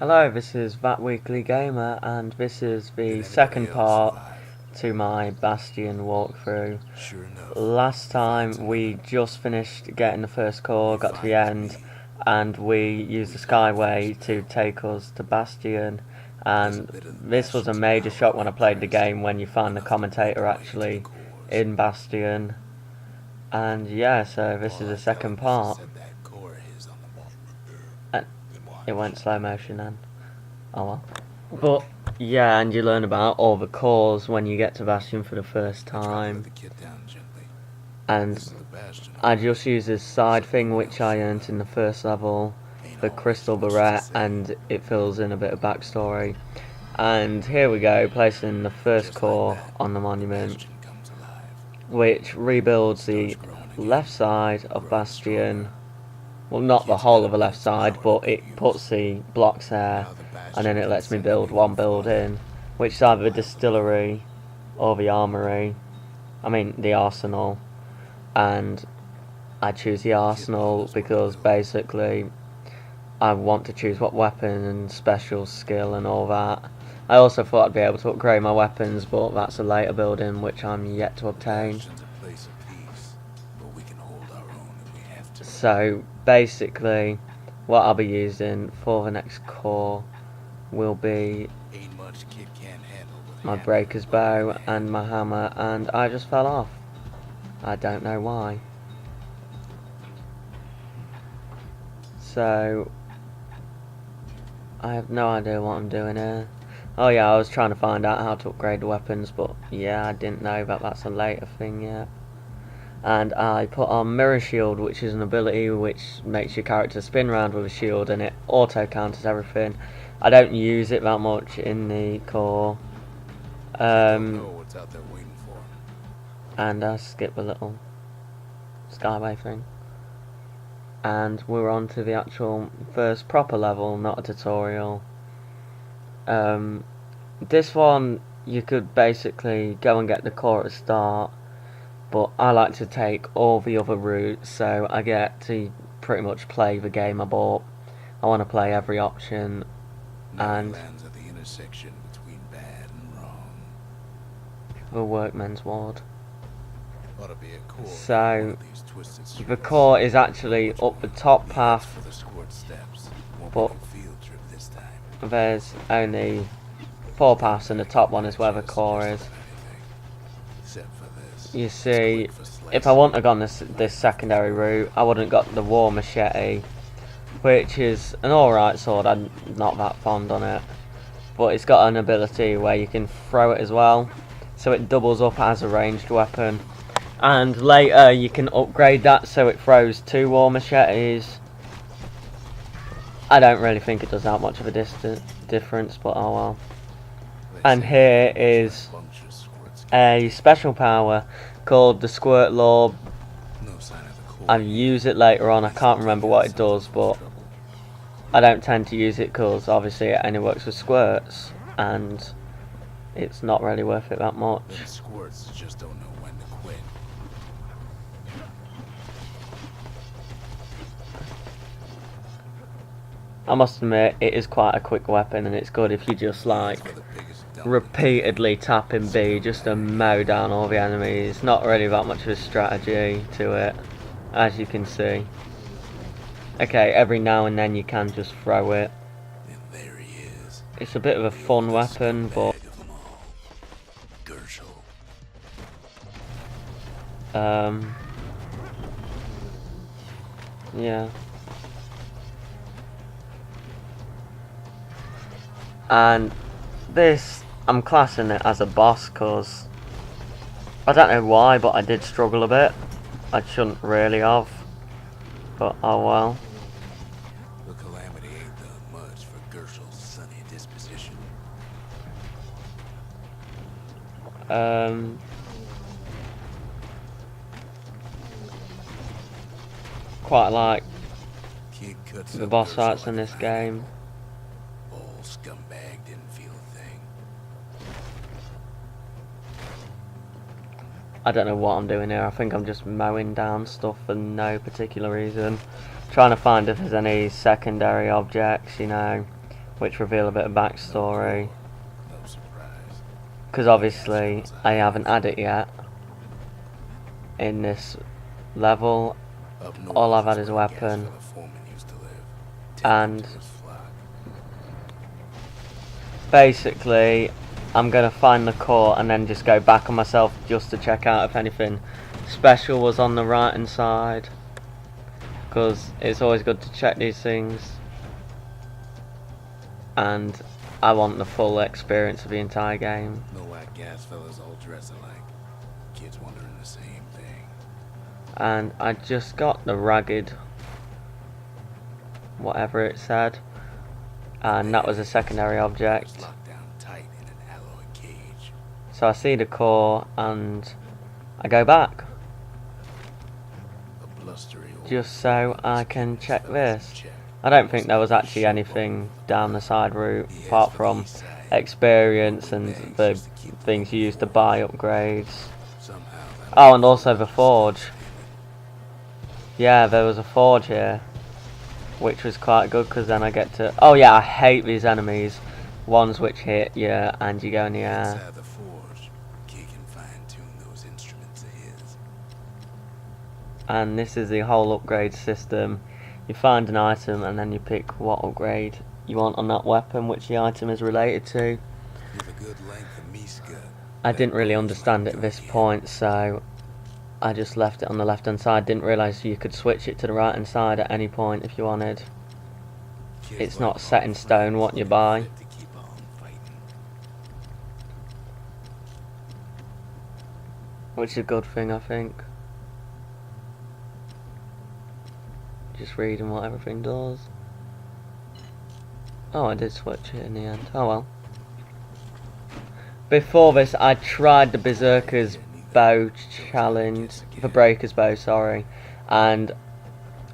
Hello, this is That Weekly Gamer, and this is the second part to my Bastion walkthrough. Last time we just finished getting the first core, got to the end, and we used the Skyway to take us to Bastion. And this was a major shock when I played the game, when you find the commentator actually in Bastion. And yeah, so this is the second part. It went slow motion then. Oh well. But yeah, and you learn about all the cores when you get to Bastion for the first time. And I just use this side thing which I earned in the first level, the crystal barrette, and it fills in a bit of backstory. And here we go, placing the first core on the monument, which rebuilds the left side of Bastion. Well, not the whole of the left side, but it puts the blocks there, and then it lets me build one building, which is either the distillery or the armory. I mean, the arsenal. And I choose the arsenal because basically I want to choose what weapon and special skill and all that. I also thought I'd be able to upgrade my weapons, but that's a later building which I'm yet to obtain. So basically what I'll be using for the next core will be my breaker's bow and my hammer, and I just fell off. I don't know why. So I have no idea what I'm doing here. Oh yeah, I was trying to find out how to upgrade the weapons, but yeah, I didn't know that that's a later thing yet. And I put on Mirror Shield, which is an ability which makes your character spin around with a shield, and it auto counters everything. I don't use it that much in the core. And I skip a little skyway thing. And we're on to the actual first proper level, not a tutorial. This one, you could basically go and get the core at the start, but I like to take all the other routes, so I get to pretty much play the game I bought. I want to play every option, and the workman's ward. So the core is actually up the top path, but there's only 4 paths, and the top one is where the core is. You see, if I wouldn't have gone this secondary route, I wouldn't have got the war machete, which is an alright sword. I'm not that fond on it, but it's got an ability where you can throw it as well, so it doubles up as a ranged weapon. And later you can upgrade that so it throws 2 war machetes. I don't really think it does that much of a difference, but oh well. And here is a special power called the Squirt Law. I'll use it later on. I can't remember what it does, but I don't tend to use it because obviously it only works with squirts, and it's not really worth it that much. Squirts just don't know when to quit. I must admit, it is quite a quick weapon, and it's good if you just like repeatedly tapping B just to mow down all the enemies. Not really that much of a strategy to it, as you can see. Okay, every now and then you can just throw it. And there he is. It's a bit of a fun weapon, but yeah. And this, I'm classing it as a boss because I don't know why, but I did struggle a bit. I shouldn't really have, but oh well. The calamity ain't done much for Gershel's sunny disposition. Quite like the boss fights in this game. Old scumbag didn't feel a thing. I don't know what I'm doing here. I think I'm just mowing down stuff for no particular reason. Trying to find if there's any secondary objects, you know. which reveal a bit of backstory. No surprise. Because obviously I haven't had it yet in this level. Up north All I've had is a where weapon, Gasfella Foreman used to live. and Tending to his flock. basically I'm going to find the core and then just go back on myself just to check out if anything special was on the right hand side, because it's always good to check these things, and I want the full experience of the entire game. No white gas fellas all dress alike. Kids wondering the same thing. And I just got the ragged whatever it said, and that was a secondary object. Locked down tight in an alloy cage. So I see the core and I go back A blustery old just so I can check fellas this. check. I don't think there was actually anything down the side route apart from experience and the things you use to buy upgrades. Somehow that Oh, and also the forge. Yeah, there was a forge here, which was quite good because then I get to... Oh yeah, I hate these enemies. Ones which hit you and you go in the air. inside the forge, Key can fine-tune those instruments of his. And this is the whole upgrade system. You find an item and then you pick what upgrade you want on that weapon, which the item is related to. With a good length of Miska, I didn't really understand it at this point, so I just left it on the left hand side. Didn't realise you could switch it to the right hand side at any point if you wanted. It's not set in stone what you buy. to keep on fighting. Which is a good thing, I think. Just reading what everything does. Oh, I did switch it in the end. Oh well. Before this, I tried the Berserker's bow challenge, the Breaker's bow, sorry, and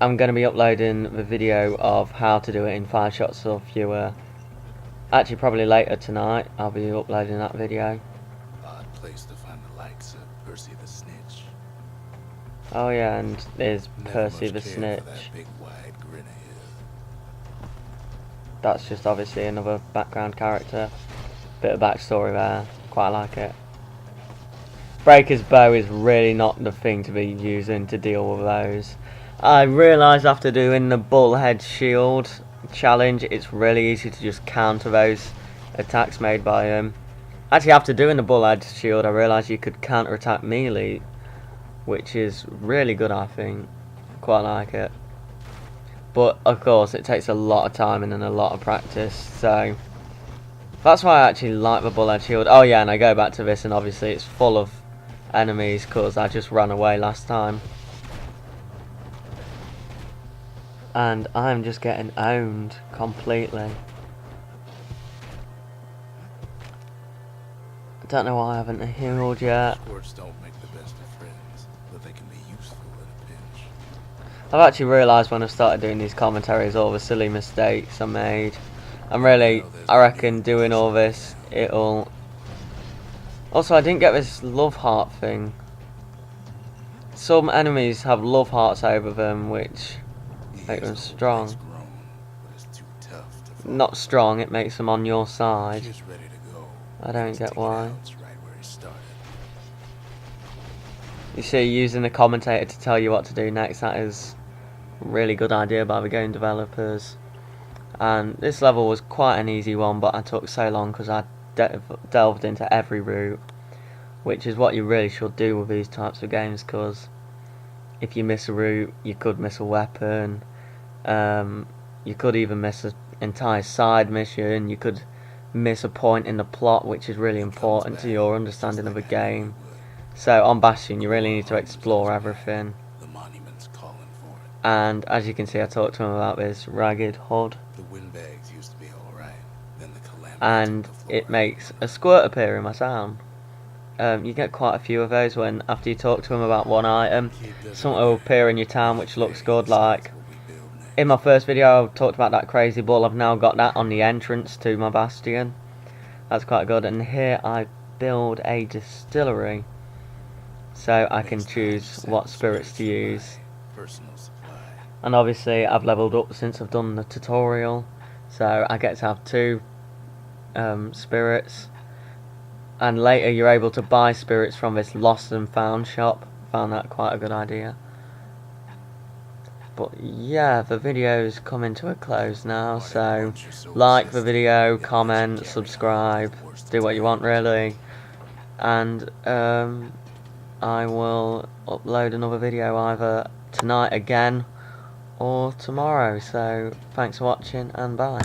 I'm going to be uploading the video of how to do it in 5 shots or fewer. Actually, probably later tonight, I'll be uploading that video. Odd place to find the likes of Percy the Snitch. Oh yeah, and there's Never Percy much the cared Snitch. for that big wide grin of his. That's just obviously another background character. Bit of backstory there, quite like it. Breaker's bow is really not the thing to be using to deal with those. I realised after doing the bullhead shield challenge, it's really easy to just counter those attacks made by him. Actually, after doing the bullhead shield, I realised you could counter attack melee, which is really good, I think. Quite like it. But of course, it takes a lot of time and a lot of practice, so that's why I actually like the bullhead shield. Oh yeah, and I go back to this, and obviously it's full of enemies because I just ran away last time. And I'm just getting owned completely. I don't know why I haven't healed yet. Squirts don't make the best of friends, but they can be useful in a pinch. I've actually realised when I've started doing these commentaries all the silly mistakes I made. I'm really, I reckon doing all this, it'll... Also, I didn't get this love heart thing. Some enemies have love hearts over them, which make them strong. Grown, but it's too tough to fight. Not strong, it makes them on your side. He's ready to go. I don't Let's get take it why. out right where he started. You see, using the commentator to tell you what to do next, that is a really good idea by the game developers. And this level was quite an easy one, but I took so long because I delved into every route, which is what you really should do with these types of games, because if you miss a route, you could miss a weapon, you could even miss an entire side mission, you could miss a point in the plot which is really important to your understanding of a game. So on Bastion you really need to explore everything. The monument's calling for it. And as you can see, I talked to him about this ragged hood, The windbags used to be alright. Then the calamity and took the floor. it makes a squirt appear in my sound. You get quite a few of those when after you talk to him about one item, something will appear in your town which looks good. Like in my first video I talked about that crazy bull, I've now got that on the entrance to my bastion. That's quite good. And here I build a distillery, so I can choose what spirits to use. Personal supply. And obviously I've leveled up since I've done the tutorial, So I get to have 2 spirits, and later you're able to buy spirits from this lost and found shop. Found that quite a good idea. But yeah, the video's coming to a close now, so like the video, comment, subscribe, do what you want really, and I will upload another video either tonight again or tomorrow. So thanks for watching and bye.